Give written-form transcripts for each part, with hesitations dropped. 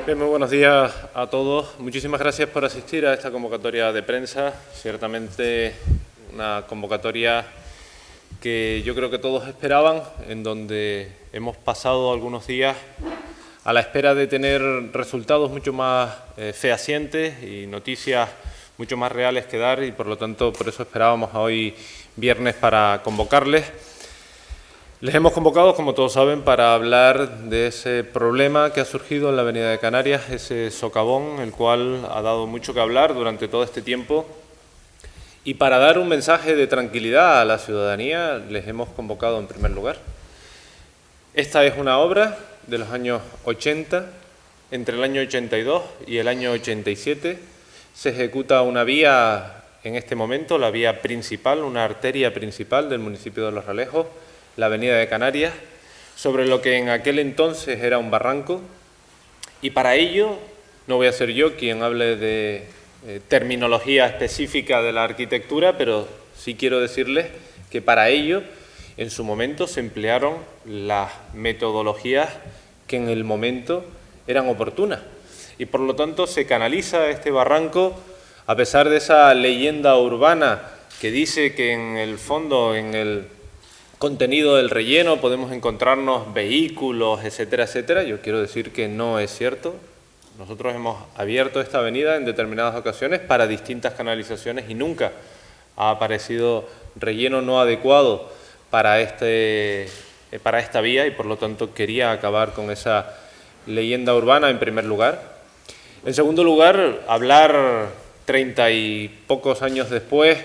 Bien, muy buenos días a todos. Muchísimas gracias por asistir a esta convocatoria de prensa. Ciertamente una convocatoria que yo creo que todos esperaban, en donde hemos pasado algunos días a la espera de tener resultados mucho más fehacientes y noticias mucho más reales que dar, y por lo tanto por eso esperábamos a hoy viernes para convocarles. Les hemos convocado, como todos saben, para hablar de ese problema que ha surgido en la Avenida de Canarias, ese socavón, el cual ha dado mucho que hablar durante todo este tiempo. Y para dar un mensaje de tranquilidad a la ciudadanía, les hemos convocado en primer lugar. Esta es una obra de los años 80. Entre el año 82 y el año 87 se ejecuta una vía, en este momento, la vía principal, una arteria principal del municipio de Los Realejos, la Avenida de Canarias, sobre lo que en aquel entonces era un barranco, y para ello no voy a ser yo quien hable de terminología específica de la arquitectura, pero sí quiero decirles que para ello en su momento se emplearon las metodologías que en el momento eran oportunas, y por lo tanto se canaliza este barranco, a pesar de esa leyenda urbana que dice que en el fondo, en el contenido del relleno, podemos encontrarnos vehículos, etcétera, etcétera. Yo quiero decir que no es cierto. Nosotros hemos abierto esta avenida en determinadas ocasiones para distintas canalizaciones y nunca ha aparecido relleno no adecuado para esta vía, y por lo tanto quería acabar con esa leyenda urbana en primer lugar. En segundo lugar, hablar 30 y pocos años después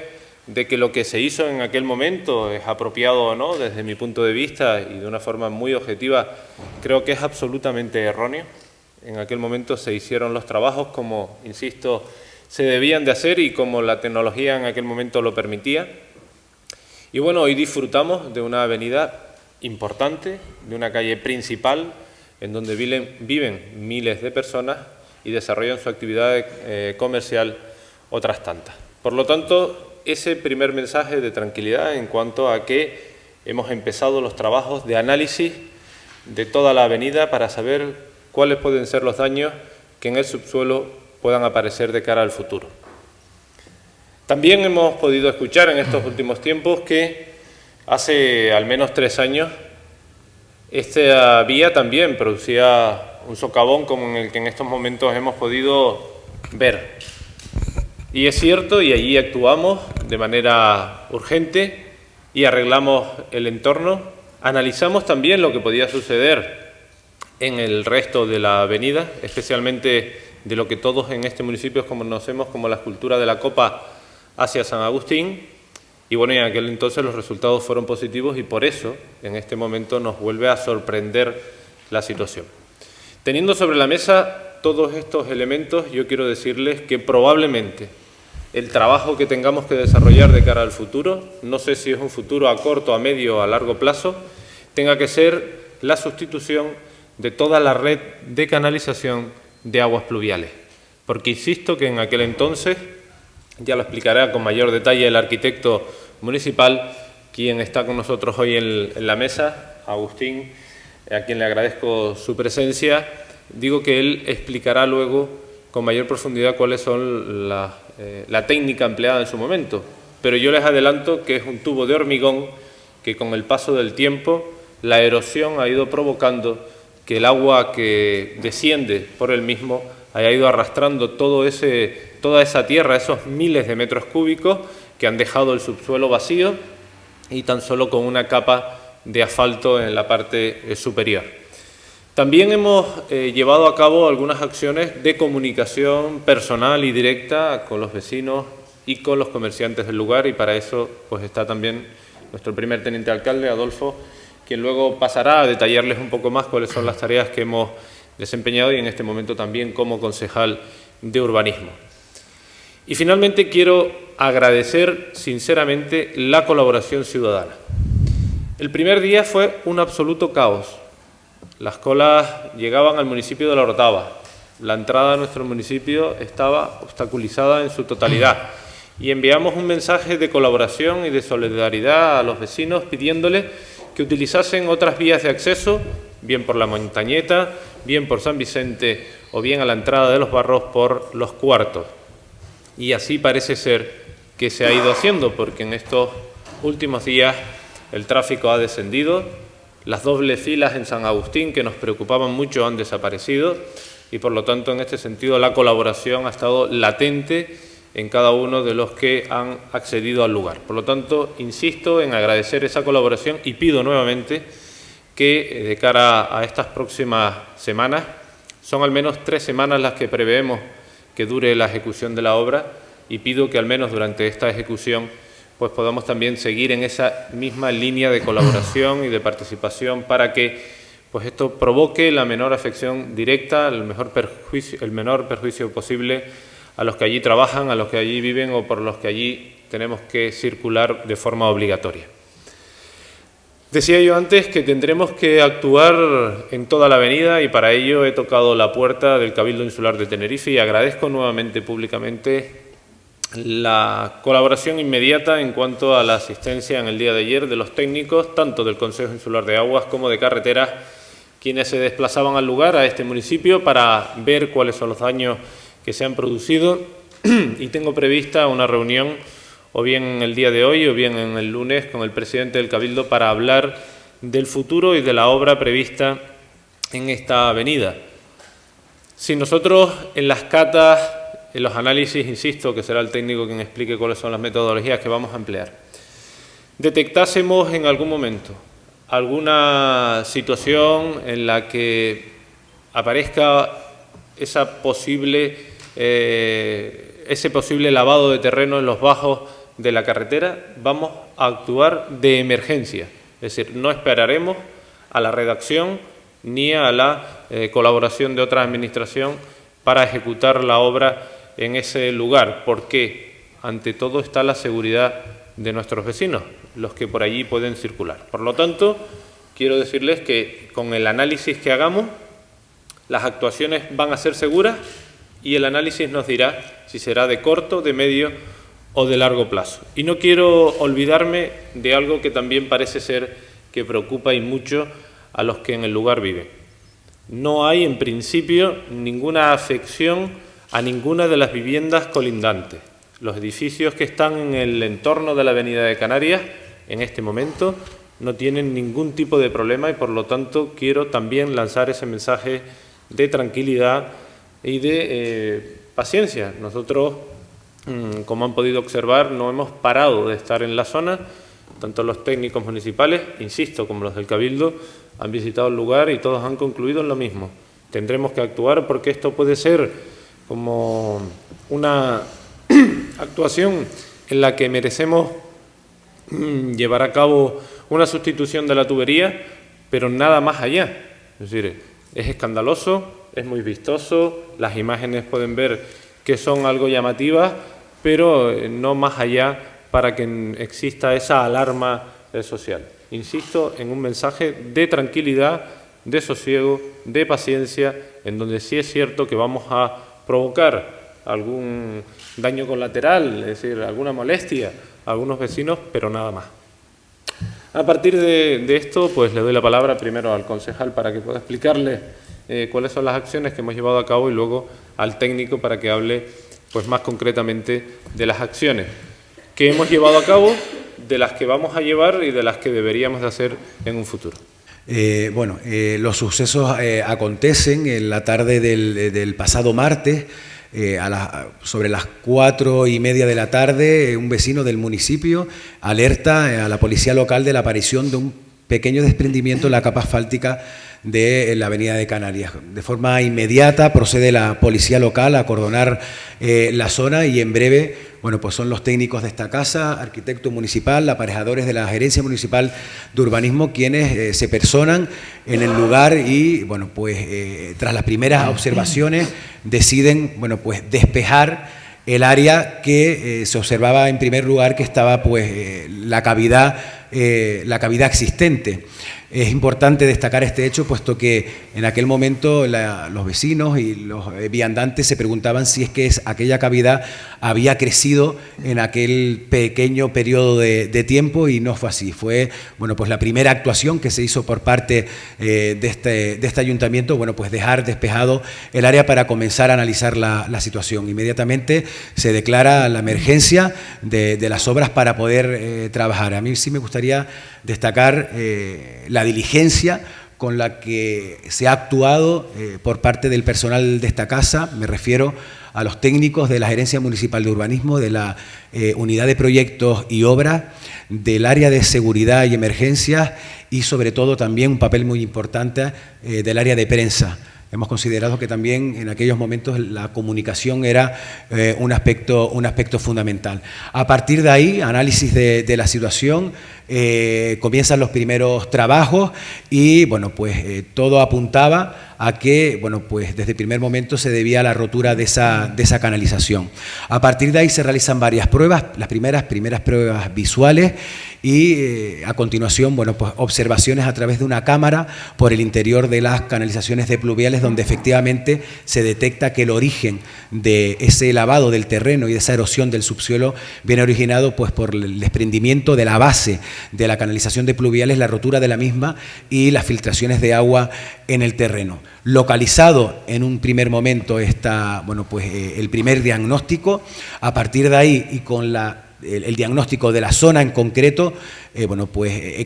de que lo que se hizo en aquel momento es apropiado o no, desde mi punto de vista y de una forma muy objetiva, creo que es absolutamente erróneo. En aquel momento se hicieron los trabajos como, insisto, se debían de hacer y como la tecnología en aquel momento lo permitía. Y bueno, hoy disfrutamos de una avenida importante, de una calle principal, en donde viven miles de personas y desarrollan su actividad comercial otras tantas. Por lo tanto, ese primer mensaje de tranquilidad en cuanto a que hemos empezado los trabajos de análisis de toda la avenida para saber cuáles pueden ser los daños que en el subsuelo puedan aparecer de cara al futuro. También hemos podido escuchar en estos últimos tiempos que hace al menos 3 años esta vía también producía un socavón como en el que en estos momentos hemos podido ver. Y es cierto, y allí actuamos de manera urgente y arreglamos el entorno. Analizamos también lo que podía suceder en el resto de la avenida, especialmente de lo que todos en este municipio conocemos como la escultura de la Copa hacia San Agustín. Y bueno, en aquel entonces los resultados fueron positivos y por eso en este momento nos vuelve a sorprender la situación. Teniendo sobre la mesa todos estos elementos, yo quiero decirles que probablemente el trabajo que tengamos que desarrollar de cara al futuro, no sé si es un futuro a corto, a medio o a largo plazo, tenga que ser la sustitución de toda la red de canalización de aguas pluviales. Porque insisto que en aquel entonces, ya lo explicará con mayor detalle el arquitecto municipal, quien está con nosotros hoy en la mesa, Agustín, a quien le agradezco su presencia. Digo que él explicará luego con mayor profundidad cuáles son la técnica empleada en su momento, pero yo les adelanto que es un tubo de hormigón que con el paso del tiempo la erosión ha ido provocando que el agua que desciende por el mismo haya ido arrastrando toda esa tierra, esos miles de metros cúbicos que han dejado el subsuelo vacío y tan solo con una capa de asfalto en la parte superior. También hemos llevado a cabo algunas acciones de comunicación personal y directa con los vecinos y con los comerciantes del lugar, y para eso pues está también nuestro primer teniente alcalde, Adolfo, quien luego pasará a detallarles un poco más cuáles son las tareas que hemos desempeñado y en este momento también como concejal de urbanismo. Y finalmente quiero agradecer sinceramente la colaboración ciudadana. El primer día fue un absoluto caos. Las colas llegaban al municipio de La Orotava. La entrada a nuestro municipio estaba obstaculizada en su totalidad y enviamos un mensaje de colaboración y de solidaridad a los vecinos pidiéndoles que utilizasen otras vías de acceso, bien por la montañeta, bien por San Vicente o bien a la entrada de Los Barros por Los Cuartos. Y así parece ser que se ha ido haciendo, porque en estos últimos días el tráfico ha descendido, las dobles filas en San Agustín, que nos preocupaban mucho, han desaparecido y, por lo tanto, en este sentido, la colaboración ha estado latente en cada uno de los que han accedido al lugar. Por lo tanto, insisto en agradecer esa colaboración y pido nuevamente que, de cara a estas próximas semanas, son al menos 3 semanas las que preveemos que dure la ejecución de la obra, y pido que al menos durante esta ejecución pues podamos también seguir en esa misma línea de colaboración y de participación para que pues esto provoque la menor afección directa, el menor perjuicio posible a los que allí trabajan, a los que allí viven o por los que allí tenemos que circular de forma obligatoria. Decía yo antes que tendremos que actuar en toda la avenida, y para ello he tocado la puerta del Cabildo Insular de Tenerife y agradezco nuevamente públicamente la colaboración inmediata en cuanto a la asistencia en el día de ayer de los técnicos, tanto del Consejo Insular de Aguas como de Carreteras, quienes se desplazaban al lugar, a este municipio, para ver cuáles son los daños que se han producido, y tengo prevista una reunión o bien en el día de hoy o bien en el lunes con el presidente del Cabildo para hablar del futuro y de la obra prevista en esta avenida. Si nosotros en las catas, en los análisis, insisto, que será el técnico quien explique cuáles son las metodologías que vamos a emplear, detectásemos en algún momento alguna situación en la que aparezca ese posible lavado de terreno en los bajos de la carretera, vamos a actuar de emergencia. Es decir, no esperaremos a la redacción ni a la colaboración de otra administración para ejecutar la obra en ese lugar, porque ante todo está la seguridad de nuestros vecinos, los que por allí pueden circular. Por lo tanto, quiero decirles que con el análisis que hagamos, las actuaciones van a ser seguras y el análisis nos dirá si será de corto, de medio o de largo plazo. Y no quiero olvidarme de algo que también parece ser que preocupa y mucho a los que en el lugar viven. No hay, en principio, ninguna afección a ninguna de las viviendas colindantes. Los edificios que están en el entorno de la Avenida de Canarias, en este momento, no tienen ningún tipo de problema y, por lo tanto, quiero también lanzar ese mensaje de tranquilidad y de paciencia. Nosotros, como han podido observar, no hemos parado de estar en la zona. Tanto los técnicos municipales, insisto, como los del Cabildo, han visitado el lugar y todos han concluido en lo mismo. Tendremos que actuar porque esto puede ser como una actuación en la que merecemos llevar a cabo una sustitución de la tubería, pero nada más allá. Es decir, es escandaloso, es muy vistoso, las imágenes pueden ver que son algo llamativas, pero no más allá para que exista esa alarma social. Insisto en un mensaje de tranquilidad, de sosiego, de paciencia, en donde sí es cierto que vamos a provocar algún daño colateral, es decir, alguna molestia a algunos vecinos, pero nada más. A partir de esto, pues le doy la palabra primero al concejal para que pueda explicarle cuáles son las acciones que hemos llevado a cabo y luego al técnico para que hable pues más concretamente de las acciones que hemos llevado a cabo, de las que vamos a llevar y de las que deberíamos de hacer en un futuro. Los sucesos acontecen en la tarde del pasado martes, sobre las 4:30 de la tarde, un vecino del municipio alerta a la policía local de la aparición de un pequeño desprendimiento en la capa asfáltica de la Avenida de Canarias. De forma inmediata procede la policía local a acordonar la zona y en breve, pues son los técnicos de esta casa, arquitecto municipal, aparejadores de la Gerencia Municipal de Urbanismo, quienes se personan en el lugar y, tras las primeras observaciones deciden, despejar el área que se observaba en primer lugar que estaba, la cavidad existente. Es importante destacar este hecho, puesto que en aquel momento los vecinos y los viandantes se preguntaban si es que aquella cavidad había crecido en aquel pequeño periodo de tiempo, y no fue así. Fue, bueno, pues la primera actuación que se hizo por parte de este ayuntamiento, bueno, pues dejar despejado el área para comenzar a analizar la situación. Inmediatamente se declara la emergencia de las obras para poder trabajar. A mí sí me gustaría destacar la diligencia con la que se ha actuado por parte del personal de esta casa. Me refiero a los técnicos de la Gerencia Municipal de Urbanismo, de la Unidad de Proyectos y Obras, del área de seguridad y emergencias, y sobre todo también un papel muy importante del área de prensa. Hemos considerado que también en aquellos momentos la comunicación era un aspecto fundamental. A partir de ahí, análisis de la situación, comienzan los primeros trabajos y, bueno, pues todo apuntaba a que, bueno, pues desde el primer momento se debía a la rotura de esa canalización. A partir de ahí se realizan varias pruebas, las primeras pruebas visuales, y a continuación, bueno, pues observaciones a través de una cámara por el interior de las canalizaciones de pluviales, donde efectivamente se detecta que el origen de ese lavado del terreno y de esa erosión del subsuelo viene originado pues por el desprendimiento de la base de la canalización de pluviales, la rotura de la misma y las filtraciones de agua en el terreno. Localizado en un primer momento el primer diagnóstico, a partir de ahí y con el diagnóstico de la zona en concreto,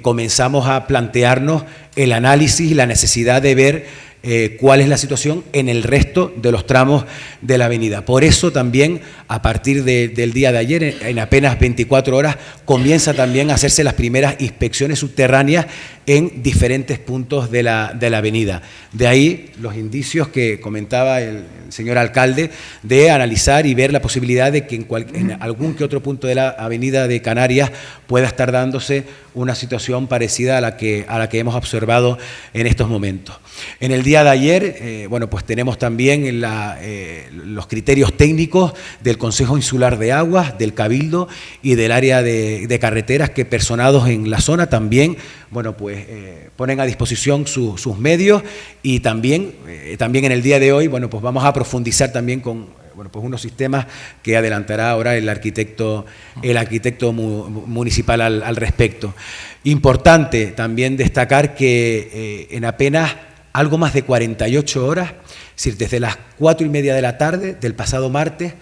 comenzamos a plantearnos el análisis y la necesidad de ver cuál es la situación en el resto de los tramos de la avenida. Por eso también, a partir del día de ayer, en apenas 24 horas, comienza también a hacerse las primeras inspecciones subterráneas en diferentes puntos de la avenida. De ahí los indicios que comentaba el señor alcalde de analizar y ver la posibilidad de que en algún que otro punto de la avenida de Canarias pueda estar dándose una situación parecida a la que hemos observado en estos momentos. En el día de ayer, pues tenemos también los criterios técnicos del Consejo Insular de Aguas, del Cabildo y del área de carreteras, que personados en la zona también, ponen a disposición sus medios, y también en el día de hoy, pues vamos a profundizar también con unos sistemas que adelantará ahora el arquitecto municipal al respecto. Importante también destacar que en apenas algo más de 48 horas, es decir, desde las 4:30 de la tarde del pasado martes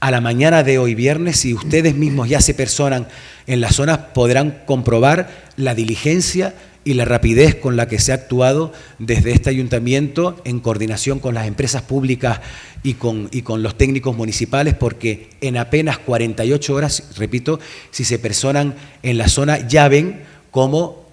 a la mañana de hoy viernes, si ustedes mismos ya se personan en las zonas, podrán comprobar la diligencia y la rapidez con la que se ha actuado desde este ayuntamiento en coordinación con las empresas públicas y con los técnicos municipales, porque en apenas 48 horas, repito, si se personan en la zona, ya ven cómo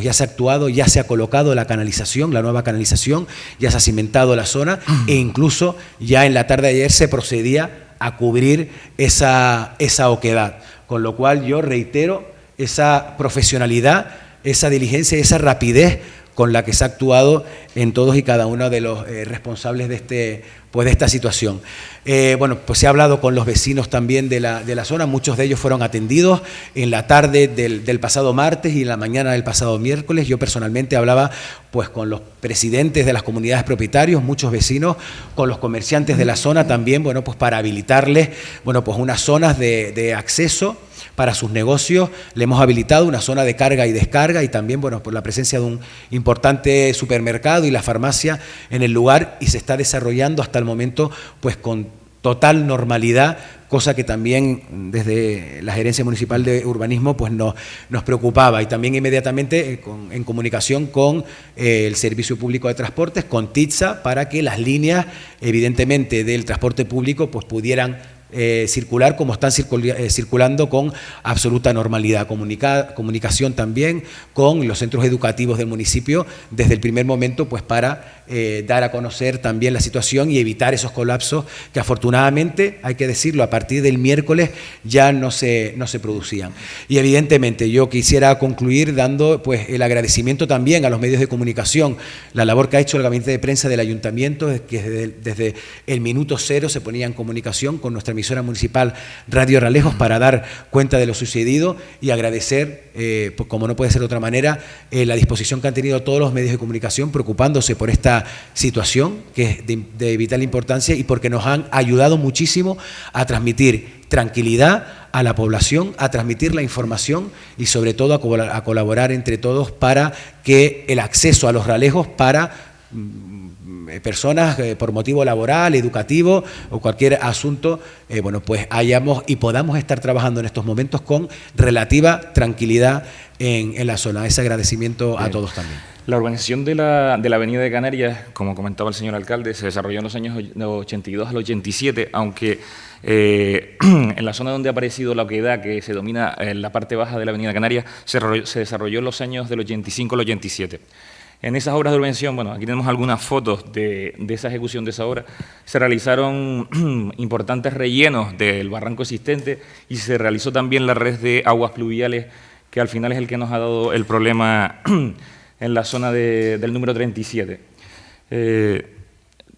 ya se ha actuado, ya se ha colocado la canalización, la nueva canalización, ya se ha cimentado la zona, e incluso ya en la tarde de ayer se procedía a cubrir esa oquedad. Con lo cual yo reitero esa profesionalidad, esa diligencia y esa rapidez con la que se ha actuado en todos y cada uno de los responsables de esta situación. Se ha hablado con los vecinos también de la zona, muchos de ellos fueron atendidos en la tarde del pasado martes y en la mañana del pasado miércoles. Yo personalmente hablaba con los presidentes de las comunidades propietarios, muchos vecinos, con los comerciantes de la zona también, para habilitarles unas zonas de acceso para sus negocios. Le hemos habilitado una zona de carga y descarga, y también por la presencia de un importante supermercado y la farmacia en el lugar, y se está desarrollando hasta el momento con total normalidad, cosa que también desde la Gerencia Municipal de Urbanismo nos preocupaba. Y también inmediatamente en comunicación con el Servicio Público de Transportes, con TITSA, para que las líneas evidentemente del transporte público pudieran circular como están circulando con absoluta normalidad. Comunicación también con los centros educativos del municipio desde el primer momento, para dar a conocer también la situación y evitar esos colapsos que afortunadamente, hay que decirlo, a partir del miércoles ya no se producían. Y evidentemente yo quisiera concluir dando el agradecimiento también a los medios de comunicación, la labor que ha hecho el gabinete de prensa del ayuntamiento, que desde el minuto cero se ponía en comunicación con nuestra emisora municipal Radio Ralejos para dar cuenta de lo sucedido y agradecer, pues como no puede ser de otra manera, la disposición que han tenido todos los medios de comunicación preocupándose por esta situación que es de vital importancia y porque nos han ayudado muchísimo a transmitir tranquilidad a la población, a transmitir la información y sobre todo a colaborar entre todos para que el acceso a los ralejos para personas por motivo laboral, educativo o cualquier asunto, bueno, pues hayamos y podamos estar trabajando en estos momentos con relativa tranquilidad en la zona. Ese agradecimiento a todos también. La urbanización de la Avenida de Canarias, como comentaba el señor alcalde, se desarrolló en los años 82 al 87, aunque en la zona donde ha aparecido la oquedad, que se domina en la parte baja de la Avenida Canarias, se desarrolló en los años del 85 al 87. En esas obras de urbanización, bueno, aquí tenemos algunas fotos de esa ejecución de esa obra, se realizaron importantes rellenos del barranco existente y se realizó también la red de aguas pluviales, que al final es el que nos ha dado el problema en la zona del número 37.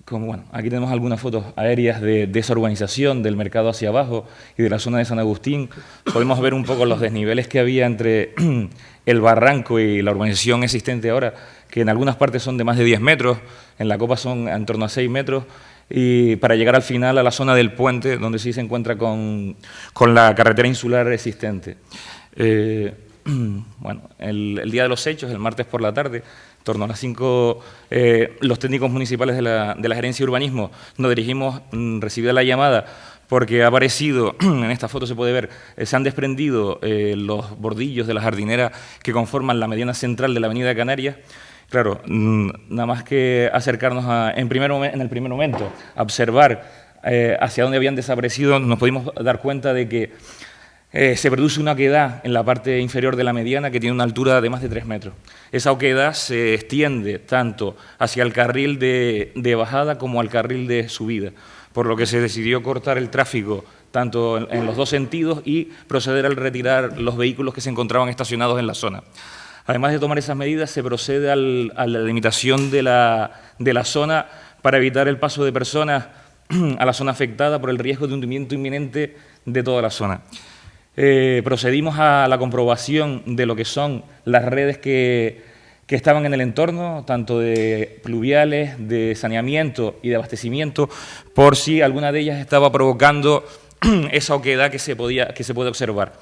Bueno, aquí tenemos algunas fotos aéreas de esa urbanización, del mercado hacia abajo y de la zona de San Agustín. Podemos ver un poco los desniveles que había entre el barranco y la urbanización existente ahora, que en algunas partes son de más de 10 metros, en la copa son en torno a 6 metros, y para llegar al final a la zona del puente, donde sí se encuentra con la carretera insular existente. Bueno, el día de los hechos, el martes por la tarde, en torno a las 5, los técnicos municipales de la Gerencia de Urbanismo nos dirigimos, recibida la llamada, porque ha aparecido, en esta foto se puede ver, se han desprendido los bordillos de la jardinera que conforman la mediana central de la Avenida de Canarias. Claro, nada más que acercarnos en el primer momento, a observar hacia dónde habían desaparecido, nos pudimos dar cuenta de que se produce una oquedad en la parte inferior de la mediana que tiene una altura de más de 3 metros. Esa oquedad se extiende tanto hacia el carril de bajada como al carril de subida, por lo que se decidió cortar el tráfico tanto en los dos sentidos y proceder al retirar los vehículos que se encontraban estacionados en la zona. Además de tomar esas medidas, se procede a la limitación de la zona para evitar el paso de personas a la zona afectada por el riesgo de hundimiento inminente de toda la zona. Procedimos a la comprobación de lo que son las redes que estaban en el entorno, tanto de pluviales, de saneamiento y de abastecimiento, por si alguna de ellas estaba provocando esa oquedad que se puede observar.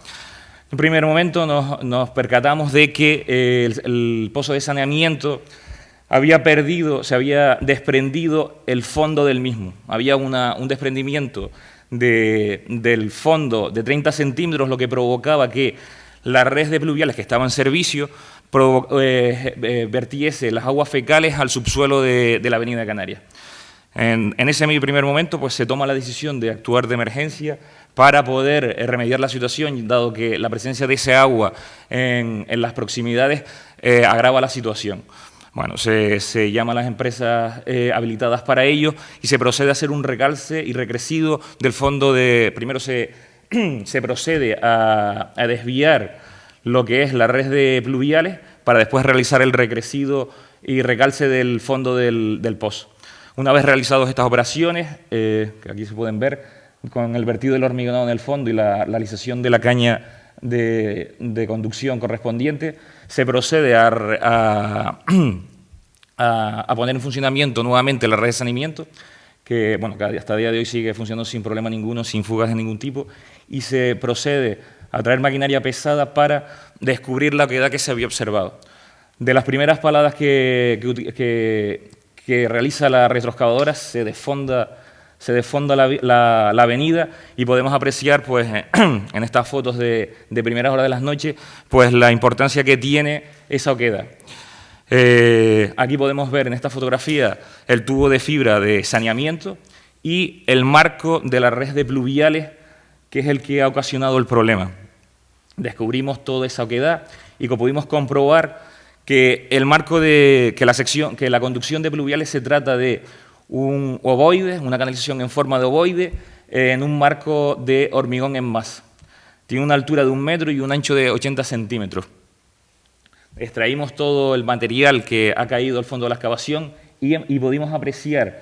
En primer momento nos percatamos de que el pozo de saneamiento se había desprendido el fondo del mismo. Había un desprendimiento del fondo de 30 centímetros, lo que provocaba que la red de pluviales que estaba en servicio vertiese las aguas fecales al subsuelo de la Avenida de Canarias. En ese primer momento pues, se toma la decisión de actuar de emergencia para poder remediar la situación, dado que la presencia de ese agua en las proximidades agrava la situación. Bueno, se llama a las empresas habilitadas para ello y se procede a hacer un recalce y recrecido del fondo primero se procede a desviar lo que es la red de pluviales para después realizar el recrecido y recalce del fondo del pozo. Una vez realizadas estas operaciones, que aquí se pueden ver, con el vertido del hormigonado en el fondo y la alisación de la caña de conducción correspondiente, se procede a poner en funcionamiento nuevamente la red de saneamiento, que bueno, hasta el día de hoy sigue funcionando sin problema ninguno, sin fugas de ningún tipo, y se procede a traer maquinaria pesada para descubrir la oquedad que se había observado. De las primeras paladas que realiza la retroexcavadora se desfonda la avenida y podemos apreciar pues, en estas fotos de primeras horas de las noches pues, la importancia que tiene esa oquedad. Aquí podemos ver en esta fotografía el tubo de fibra de saneamiento y el marco de la red de pluviales, que es el que ha ocasionado el problema. Descubrimos toda esa oquedad y pudimos comprobar que el marco que la conducción de pluviales se trata de un ovoide, una canalización en forma de ovoide, en un marco de hormigón en masa. Tiene una altura de 1 metro y un ancho de 80 centímetros. Extraímos todo el material que ha caído al fondo de la excavación y pudimos apreciar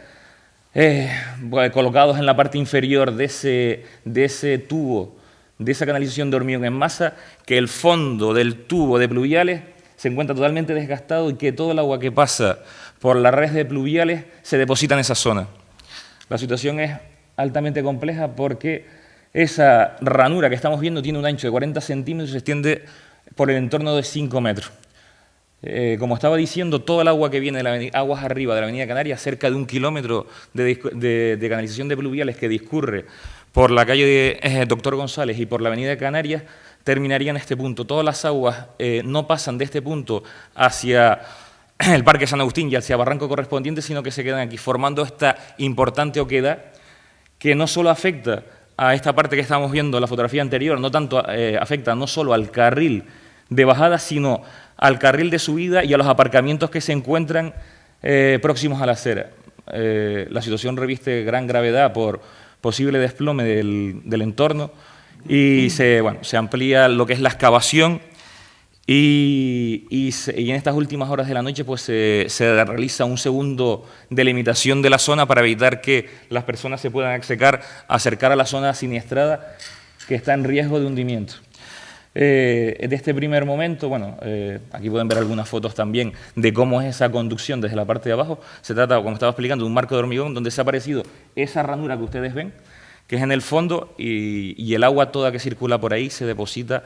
colocados en la parte inferior de ese tubo, de esa canalización de hormigón en masa, que el fondo del tubo de pluviales se encuentra totalmente desgastado y que todo el agua que pasa por la red de pluviales se deposita en esa zona. La situación es altamente compleja porque esa ranura que estamos viendo tiene un ancho de 40 centímetros y se extiende por el entorno de 5 metros. Como estaba diciendo, todo el agua que viene de la aguas arriba de la Avenida Canarias, cerca de 1 kilómetro de canalización de pluviales que discurre por la calle de Doctor González y por la Avenida Canarias, terminaría en este punto. Todas las aguas no pasan de este punto hacia el Parque San Agustín y hacia Barranco correspondiente, sino que se quedan aquí, formando esta importante oquedad que no solo afecta a esta parte que estábamos viendo en la fotografía anterior, no tanto afecta no solo al carril de bajada, sino al carril de subida y a los aparcamientos que se encuentran próximos a la acera. La situación reviste gran gravedad por posible desplome del entorno y se amplía lo que es la excavación y en estas últimas horas de la noche pues, se realiza un segundo delimitación de la zona para evitar que las personas se puedan acercar a la zona siniestrada que está en riesgo de hundimiento. De este primer momento, aquí pueden ver algunas fotos también de cómo es esa conducción desde la parte de abajo. Se trata, como estaba explicando, de un marco de hormigón donde se ha aparecido esa ranura que ustedes ven, que es en el fondo, y el agua toda que circula por ahí se deposita.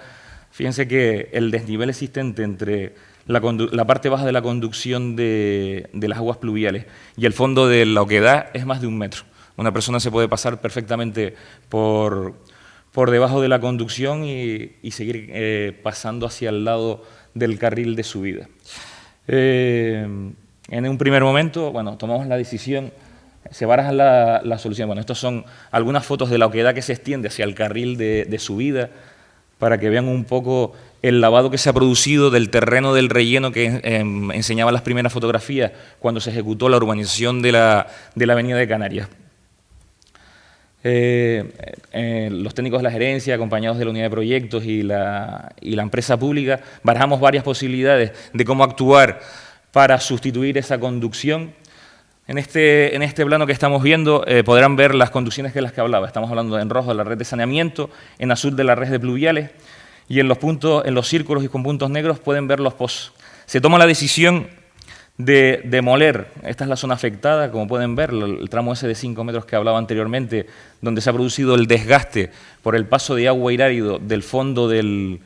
Fíjense que el desnivel existente entre la parte baja de la conducción de las aguas pluviales y el fondo de la oquedad es más de 1 metro. Una persona se puede pasar perfectamente por debajo de la conducción y seguir pasando hacia el lado del carril de subida. En un primer momento, tomamos la decisión, se baraja la solución. Estas son algunas fotos de la oquedad que se extiende hacia el carril de subida, para que vean un poco el lavado que se ha producido del terreno del relleno que enseñaba las primeras fotografías cuando se ejecutó la urbanización de la Avenida de Canarias. Los técnicos de la gerencia, acompañados de la unidad de proyectos y la empresa pública, barajamos varias posibilidades de cómo actuar para sustituir esa conducción. En este plano que estamos viendo podrán ver las conducciones de las que hablaba. Estamos hablando en rojo de la red de saneamiento, en azul de la red de pluviales y en los círculos y con puntos negros pueden ver los pozos. Se toma la decisión de demoler, esta es la zona afectada, como pueden ver, el tramo ese de 5 metros que hablaba anteriormente, donde se ha producido el desgaste por el paso de agua irárido del fondo del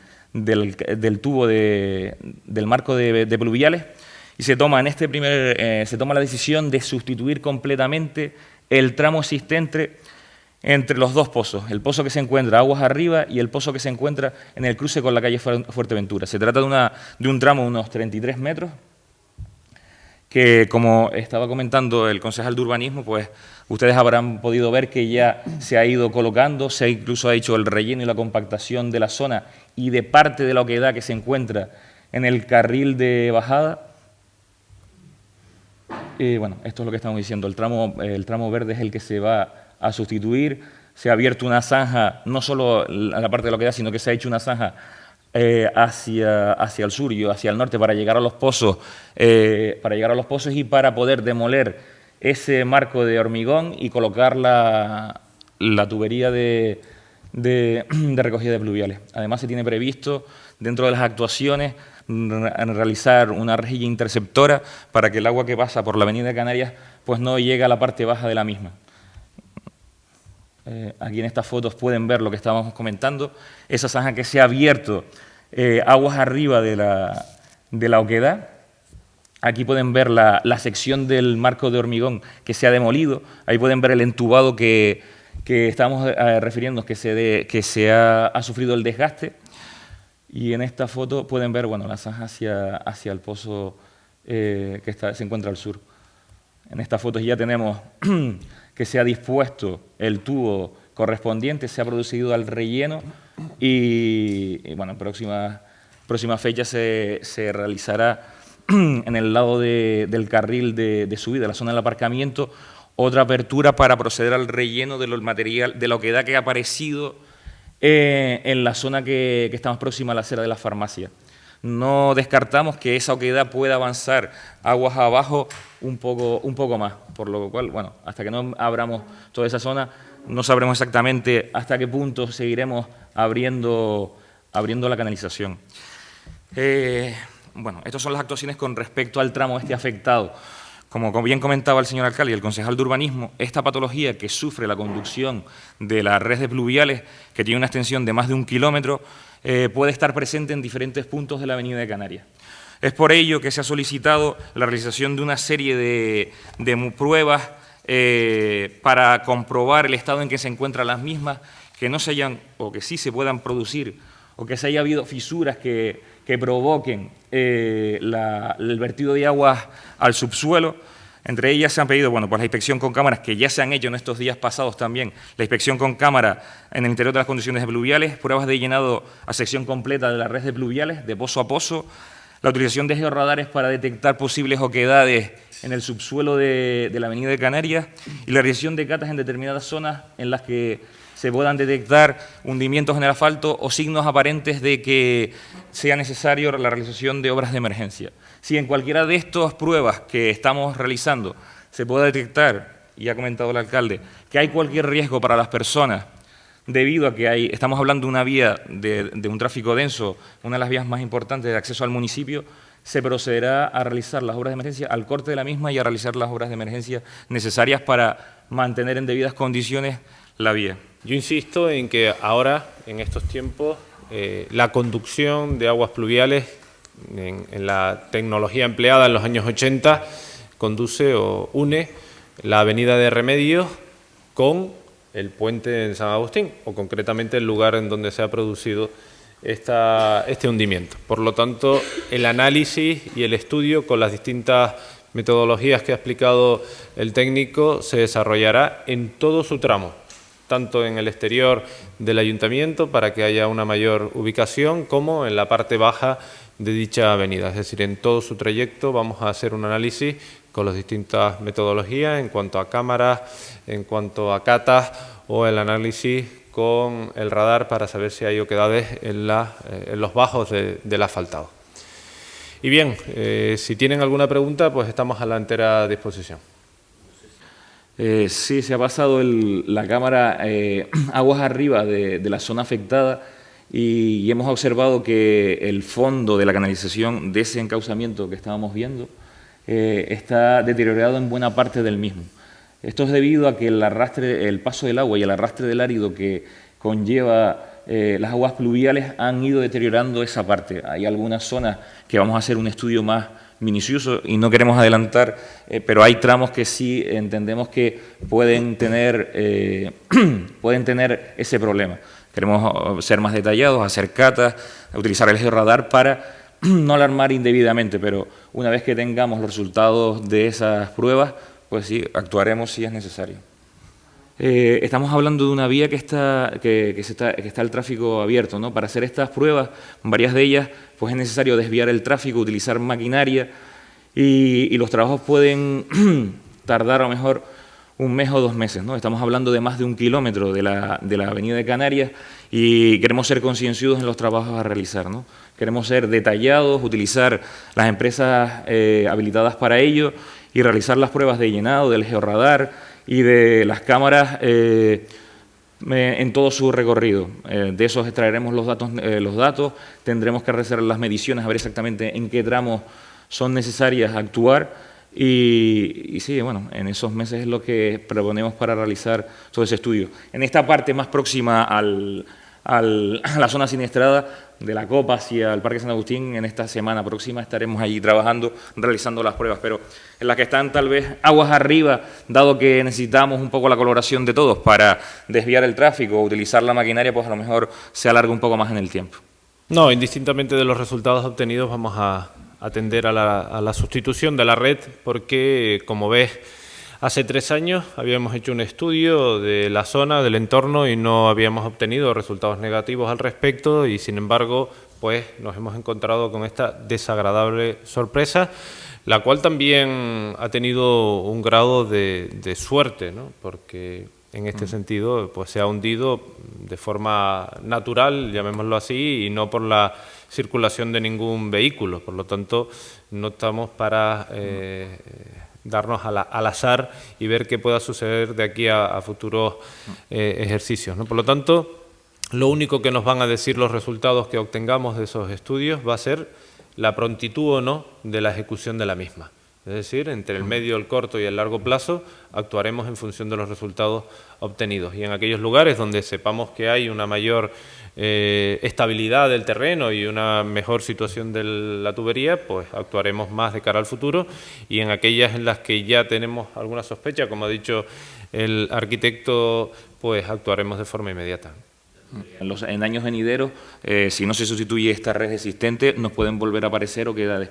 tubo del marco de pluviales, y se toma la decisión de sustituir completamente el tramo existente entre los dos pozos, el pozo que se encuentra aguas arriba y el pozo que se encuentra en el cruce con la calle Fuerteventura. Se trata de un tramo de unos 33 metros, que como estaba comentando el concejal de urbanismo, pues ustedes habrán podido ver que ya se ha ido colocando, incluso ha hecho el relleno y la compactación de la zona y de parte de la oquedad que se encuentra en el carril de bajada. Esto es lo que estamos diciendo, el tramo verde es el que se va a sustituir. Se ha abierto una zanja, no solo a la parte de la oquedad, sino que se ha hecho una zanja hacia el sur y hacia el norte para llegar a los pozos, y para poder demoler ese marco de hormigón y colocar la tubería de recogida de pluviales. Además, se tiene previsto, dentro de las actuaciones, realizar una rejilla interceptora para que el agua que pasa por la Avenida de Canarias pues no llegue a la parte baja de la misma. Aquí en estas fotos pueden ver lo que estábamos comentando, esa zanja que se ha abierto aguas arriba de la oquedad. Aquí pueden ver la sección del marco de hormigón que se ha demolido, ahí pueden ver el entubado que estamos refiriendo, que se ha sufrido el desgaste. Y en esta foto pueden ver la zanja hacia el pozo que se encuentra al sur. En estas fotos ya tenemos que se ha dispuesto el tubo correspondiente, se ha producido el relleno y en próxima fecha se realizará en el lado del carril de subida, la zona del aparcamiento, otra apertura para proceder al relleno del material de la oquedad que ha aparecido en la zona que está más próxima a la acera de la farmacia. No descartamos que esa oquedad pueda avanzar aguas abajo un poco más, por lo cual, bueno, hasta que no abramos toda esa zona, no sabremos exactamente hasta qué punto seguiremos abriendo la canalización. Bueno, estas son las actuaciones con respecto al tramo este afectado. Como bien comentaba el señor alcalde y el concejal de urbanismo, esta patología que sufre la conducción de la red de pluviales, que tiene una extensión de más de 1 kilómetro, puede estar presente en diferentes puntos de la avenida de Canarias. Es por ello que se ha solicitado la realización de una serie de pruebas para comprobar el estado en que se encuentran las mismas, que no se hayan, o que sí se puedan producir, o que se haya habido fisuras que provoquen el vertido de aguas al subsuelo. Entre ellas se han pedido, bueno, pues la inspección con cámaras, que ya se han hecho en estos días pasados también, la inspección con cámara en el interior de las condiciones de pluviales, pruebas de llenado a sección completa de la red de pluviales, de pozo a pozo, la utilización de georradares para detectar posibles oquedades en el subsuelo de la avenida de Canarias y la realización de catas en determinadas zonas en las que se puedan detectar hundimientos en el asfalto o signos aparentes de que sea necesario la realización de obras de emergencia. Si en cualquiera de estas pruebas que estamos realizando se puede detectar, y ha comentado el alcalde, que hay cualquier riesgo para las personas debido a que estamos hablando de una vía de un tráfico denso, una de las vías más importantes de acceso al municipio, se procederá a realizar las obras de emergencia, al corte de la misma y a realizar las obras de emergencia necesarias para mantener en debidas condiciones la vía. Yo insisto en que ahora, en estos tiempos, la conducción de aguas pluviales, en la tecnología empleada en los años 80, conduce o une la avenida de Remedios con el puente en San Agustín, o concretamente el lugar en donde se ha producido este hundimiento. Por lo tanto, el análisis y el estudio con las distintas metodologías que ha explicado el técnico se desarrollará en todo su tramo, tanto en el exterior del ayuntamiento para que haya una mayor ubicación, como en la parte baja de dicha avenida. Es decir, en todo su trayecto vamos a hacer un análisis con las distintas metodologías en cuanto a cámaras, en cuanto a catas o el análisis con el radar para saber si hay oquedades en los bajos del asfaltado. Y bien, si tienen alguna pregunta, pues estamos a la entera disposición. Sí, se ha pasado la cámara aguas arriba de la zona afectada y hemos observado que el fondo de la canalización de ese encauzamiento que estábamos viendo está deteriorado en buena parte del mismo. Esto es debido a que el paso del agua y el arrastre del árido que conlleva las aguas pluviales han ido deteriorando esa parte. Hay algunas zonas que vamos a hacer un estudio más minucioso y no queremos adelantar, pero hay tramos que sí entendemos que pueden tener ese problema. Queremos ser más detallados, hacer catas, utilizar el georradar para no alarmar indebidamente, pero una vez que tengamos los resultados de esas pruebas, pues sí, actuaremos si es necesario. Estamos hablando de una vía que está el tráfico abierto, ¿no? Para hacer estas pruebas, varias de ellas, pues es necesario desviar el tráfico, utilizar maquinaria y los trabajos pueden tardar a lo mejor 1 mes o 2 meses, ¿no? Estamos hablando de más de 1 kilómetro de la avenida de Canarias y queremos ser concienzudos en los trabajos a realizar, ¿no? Queremos ser detallados, utilizar las empresas habilitadas para ello y realizar las pruebas de llenado del georradar y de las cámaras en todo su recorrido. De esos extraeremos los datos, tendremos que realizar las mediciones, a ver exactamente en qué tramos son necesarias actuar y sí, bueno, en esos meses es lo que proponemos para realizar todo ese estudio. En esta parte más próxima a la zona siniestrada, de la Copa hacia el Parque San Agustín, en esta semana próxima estaremos allí trabajando, realizando las pruebas, pero en las que están tal vez aguas arriba, dado que necesitamos un poco la colaboración de todos para desviar el tráfico o utilizar la maquinaria, pues a lo mejor se alarga un poco más en el tiempo. No, indistintamente de los resultados obtenidos vamos a atender a la sustitución de la red porque, como ves, hace 3 años habíamos hecho un estudio de la zona, del entorno y no habíamos obtenido resultados negativos al respecto y, sin embargo, pues nos hemos encontrado con esta desagradable sorpresa, la cual también ha tenido un grado de suerte, ¿no? Porque en este sentido pues se ha hundido de forma natural, llamémoslo así, y no por la circulación de ningún vehículo. Por lo tanto, no estamos para darnos al azar y ver qué pueda suceder de aquí a futuros ejercicios, ¿no? Por lo tanto, lo único que nos van a decir los resultados que obtengamos de esos estudios va a ser la prontitud o no de la ejecución de la misma. Es decir, entre el medio, el corto y el largo plazo actuaremos en función de los resultados obtenidos. Y en aquellos lugares donde sepamos que hay una mayor estabilidad del terreno y una mejor situación de la tubería, pues actuaremos más de cara al futuro. Y en aquellas en las que ya tenemos alguna sospecha, como ha dicho el arquitecto, pues actuaremos de forma inmediata. En años venideros, si no se sustituye esta red existente, nos pueden volver a aparecer oquedades.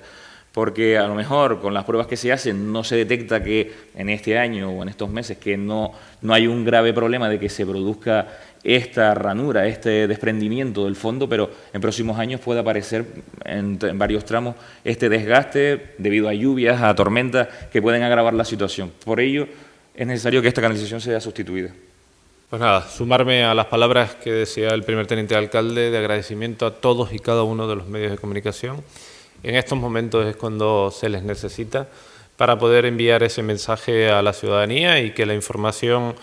Porque a lo mejor con las pruebas que se hacen no se detecta que en este año o en estos meses que no hay un grave problema de que se produzca esta ranura, este desprendimiento del fondo, pero en próximos años puede aparecer en varios tramos este desgaste debido a lluvias, a tormentas que pueden agravar la situación. Por ello es necesario que esta canalización sea sustituida. Pues nada, sumarme a las palabras que decía el primer teniente de alcalde de agradecimiento a todos y cada uno de los medios de comunicación. En estos momentos es cuando se les necesita para poder enviar ese mensaje a la ciudadanía y que la información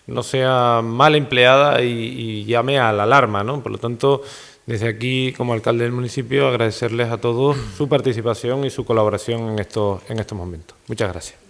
no sea mal empleada y llame a la alarma, ¿no? Por lo tanto, desde aquí, como alcalde del municipio, agradecerles a todos su participación y su colaboración en estos momentos. Muchas gracias.